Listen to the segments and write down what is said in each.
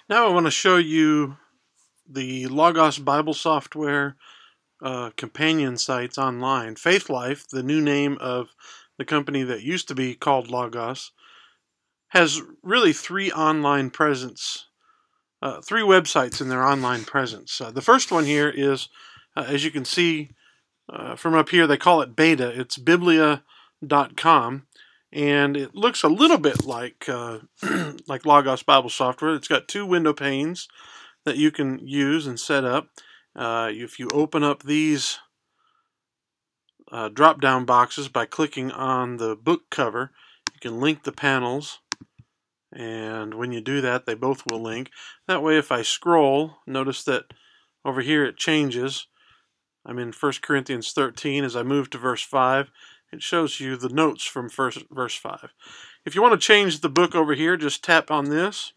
Now I want to show you the Logos Bible Software companion sites online. Faithlife, the new name of the company that used to be called Logos, has really three websites in their online presence. The first one here is, as you can see from up here, they call it beta. It's biblia.com, and it looks a little bit like like Logos Bible Software. It's got two window panes that you can use and set up. If you open up these drop-down boxes by clicking on the book cover, you can link the panels, and when you do that, they both will link. That way, if I scroll, notice that over here it changes. I'm in 1 Corinthians 13. As I move to verse 5, it shows you the notes from verse 5. If you want to change the book over here, just tap on this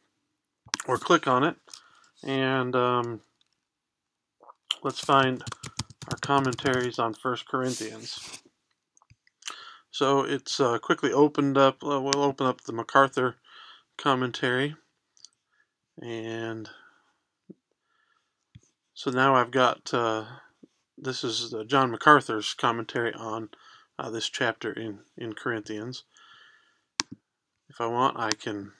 or click on it, and let's find our commentaries on 1 Corinthians. So it's quickly opened up. We'll open up the MacArthur commentary, and so now I've got this is John MacArthur's commentary on this chapter in Corinthians. If I want, I can,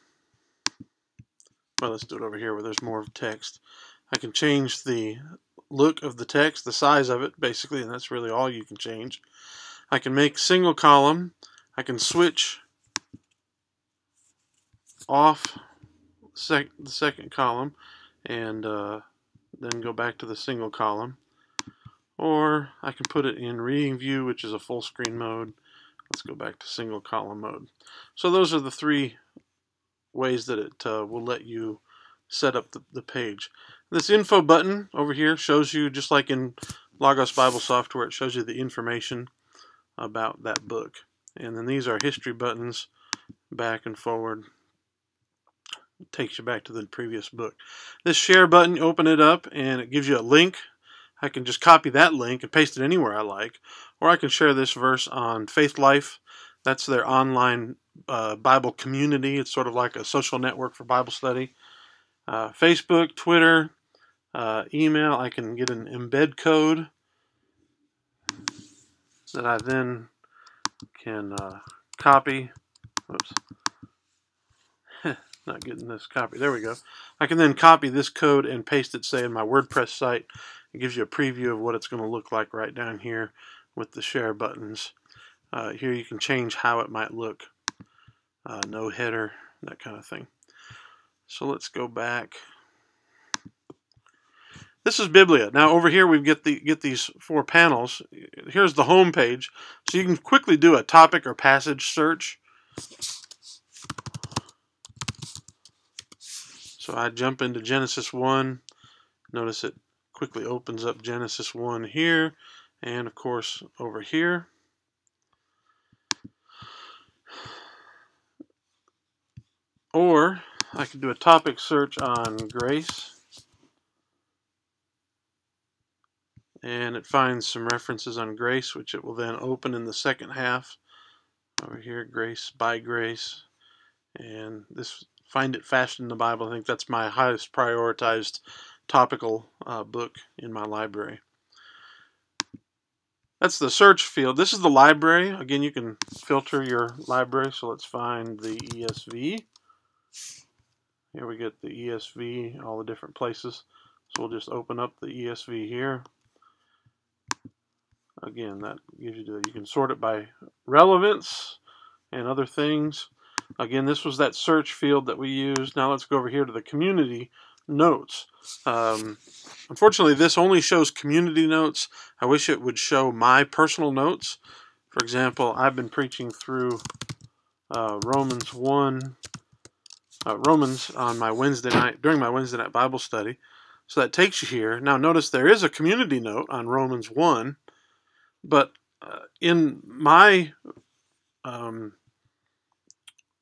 well, let's do it over here where there's more text. I can change the look of the text, the size of it, basically, and that's really all you can change. I can make single column. I can switch off the second column and then go back to the single column. Or I can put it in reading view, which is a full screen mode. Let's go back to single column mode. So those are the three ways that it will let you set up the page. This info button over here shows you, just like in Logos Bible Software, it shows you the information about that book. And then these are history buttons, back and forward. It takes you back to the previous book. This share button, open it up and it gives you a link. I can just copy that link and paste it anywhere I like, or I can share this verse on Faithlife. That's their online Bible community. It's sort of like a social network for Bible study. Facebook, Twitter, email. I can get an embed code that I then can copy. Oops. Not getting this copy. There we go. I can then copy this code and paste it, say, in my WordPress site. It gives you a preview of what it's going to look like right down here with the share buttons. Here you can change how it might look. No header, that kind of thing. So let's go back. This is Biblia. Now over here we get these four panels. Here's the home page. So you can quickly do a topic or passage search. So I jump into Genesis 1. Notice it quickly opens up Genesis 1 here, and of course over here. Or I could do a topic search on grace, and it finds some references on grace, which it will then open in the second half. Over here, grace, by grace, and this Find It Fast in the Bible. I think that's my highest prioritized topical book in my library. That's the search field. This is the library. Again, you can filter your library. So let's find the ESV. Here we get the ESV, all the different places. So we'll just open up the ESV here. Again, that gives you you can sort it by relevance and other things. Again, this was that search field that we used. Now let's go over here to the community notes. Unfortunately, this only shows community notes. I wish it would show my personal notes. For example, I've been preaching through Romans on my Wednesday night, during my Wednesday night Bible study. So that takes you here. Now notice there is a community note on Romans 1, but in my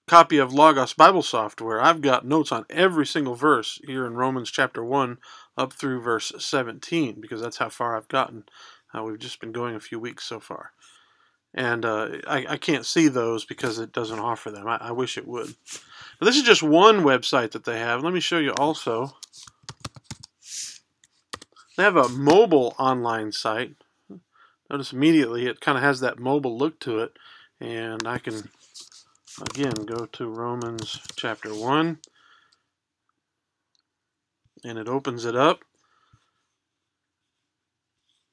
copy of Logos Bible Software, I've got notes on every single verse here in Romans chapter 1 up through verse 17, because that's how far I've gotten. We've just been going a few weeks so far. And I can't see those because it doesn't offer them. I wish it would. Now, this is just one website that they have. Let me show you also. They have a mobile online site. Notice immediately it kind of has that mobile look to it. And I can, again, go to Romans chapter 1. And it opens it up.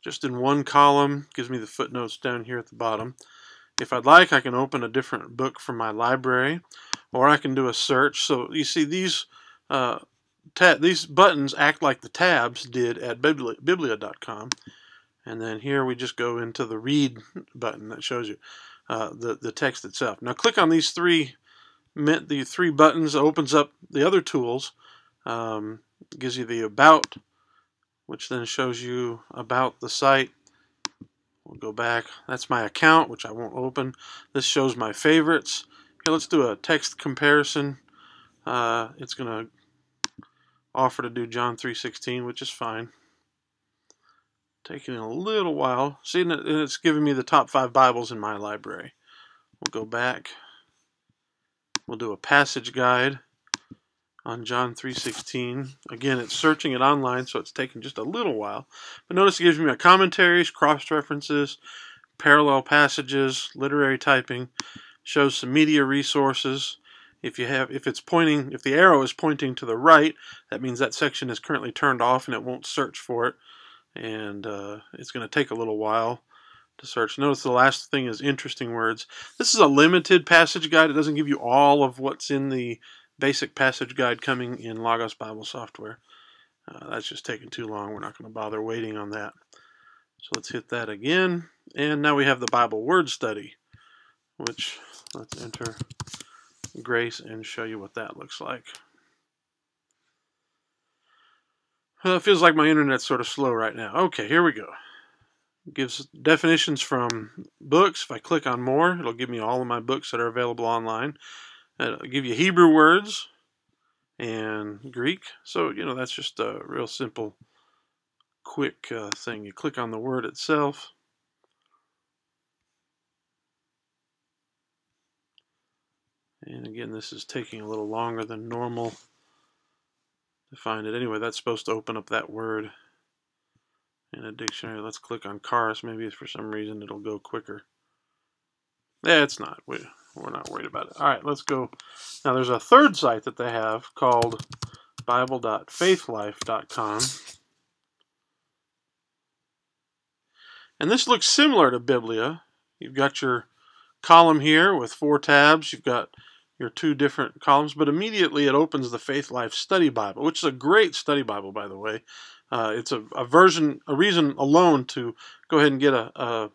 Just in one column. Gives me the footnotes down here at the bottom. If I'd like, I can open a different book from my library. Or I can do a search. So you see these buttons act like the tabs did at Biblia.com. And then here we just go into the read button that shows you the text itself. Now click on these three buttons, opens up the other tools, gives you the about, which then shows you about the site. We'll go back. That's my account, which I won't open. This shows my favorites. Here, let's do a text comparison. It's going to offer to do John 3:16, which is fine. Taking a little while. See, and it's giving me the top 5 Bibles in my library. We'll go back. We'll do a passage guide on John 3:16. Again, it's searching it online, so it's taking just a little while. But notice it gives me my commentaries, cross-references, parallel passages, literary typing, shows some media resources. If the arrow is pointing to the right, that means that section is currently turned off and it won't search for it. And it's going to take a little while to search. Notice the last thing is interesting words. This is a limited passage guide. It doesn't give you all of what's in the basic passage guide coming in Logos Bible software. That's just taking too long. We're not going to bother waiting on that. So let's hit that again. And now we have the Bible word study, which let's enter Grace and show you what that looks like. It feels like my internet's sort of slow right now. Okay, here we go. It gives definitions from books. If I click on more, it'll give me all of my books that are available online. It'll give you Hebrew words and Greek. So, that's just a real simple, quick thing. You click on the word itself. And again, this is taking a little longer than normal to find it. Anyway, that's supposed to open up that word in a dictionary. Let's click on cars. Maybe for some reason it'll go quicker. Yeah, it's not. We're not worried about it. All right, let's go. Now, there's a third site that they have called Bible.faithlife.com. And this looks similar to Biblia. You've got your column here with 4 tabs. You've got your 2 different columns, but immediately it opens the Faith Life Study Bible, which is a great study Bible, by the way. It's a reason alone to go ahead and get an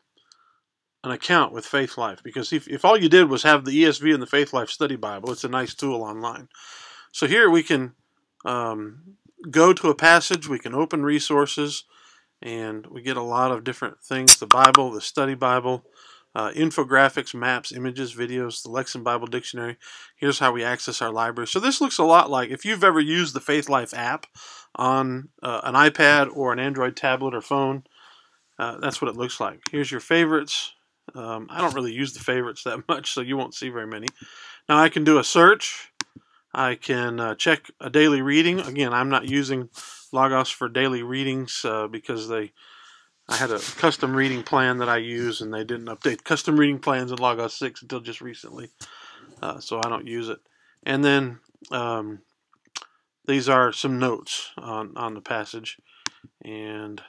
account with Faith Life, because if all you did was have the ESV and the Faith Life Study Bible, it's a nice tool online. So here we can go to a passage, we can open resources, and we get a lot of different things: the Bible, the Study Bible, infographics, maps, images, videos, the Lexham Bible Dictionary. Here's how we access our library. So this looks a lot like, if you've ever used the Faith Life app on an iPad or an Android tablet or phone, that's what it looks like. Here's your favorites. I don't really use the favorites that much, so you won't see very many. Now I can do a search. I can check a daily reading. Again, I'm not using Logos for daily readings because I had a custom reading plan that I use, and they didn't update custom reading plans in Logos 6 until just recently, so I don't use it. And then these are some notes on the passage, and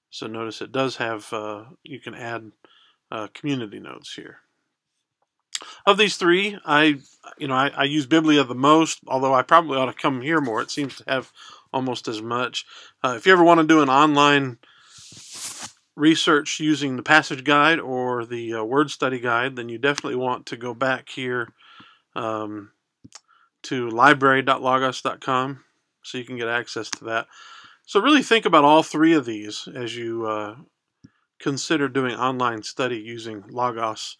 so notice it does have, you can add community notes here. Of these 3, I use Biblia the most, although I probably ought to come here more. It seems to have almost as much. If you ever want to do an online research using the passage guide or the word study guide, then you definitely want to go back here to library.logos.com so you can get access to that. So really think about all 3 of these as you consider doing online study using Logos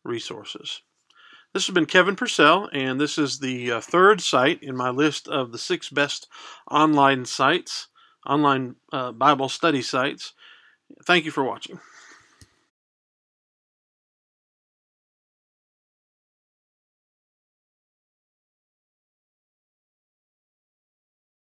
resources. This has been Kevin Purcell, and this is the 3rd site in my list of the 6 best online sites, online Bible study sites. Thank you for watching.